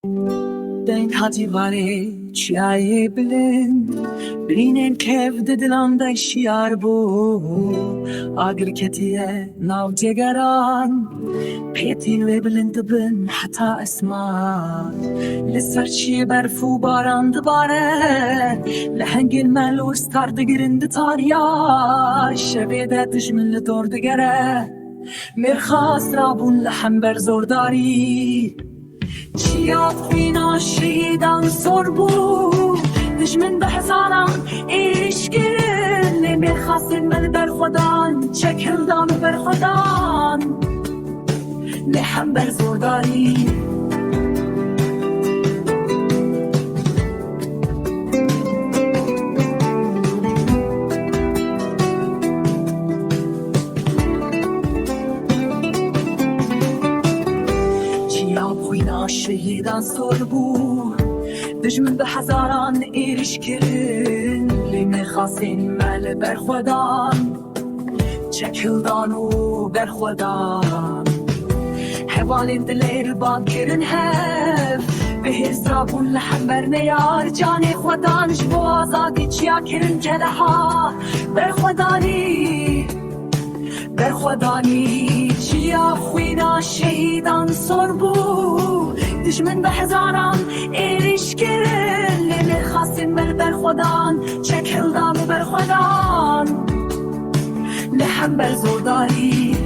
Den hadi vare çiğe bilen Birinin kevde dilanda şiar bu Agir ketiye nav cegaran Petin ve bilint bin hata esma Lisserçi berfu barandı bare Lehengil melu stardı girindi tarya Şebede tişmin tordu gere Mirkhas rabun lehem ber zordari چیات فینا شیدان سربو دشمن بحزانم ایشگیرن نمیخواستن من بر خودان چکلدان بر خودان لحم بر زوداری شهیدان سربو دشمن به هزاران ایرش کرن لیمه خاصین مل بر خودان چکلدان و بر خودان حوالین دلیر باد کرن هف به حسابون لحم بر نیار جان خودان جبو آزادی چیا کرن کده ها بر خودانی بر خودانی چیا خوینا شهیدان سربو دشمن به هزاران ایریش کرن لیلی خواستین بر خودان چکلدان و بر خودان لحم بر زوداری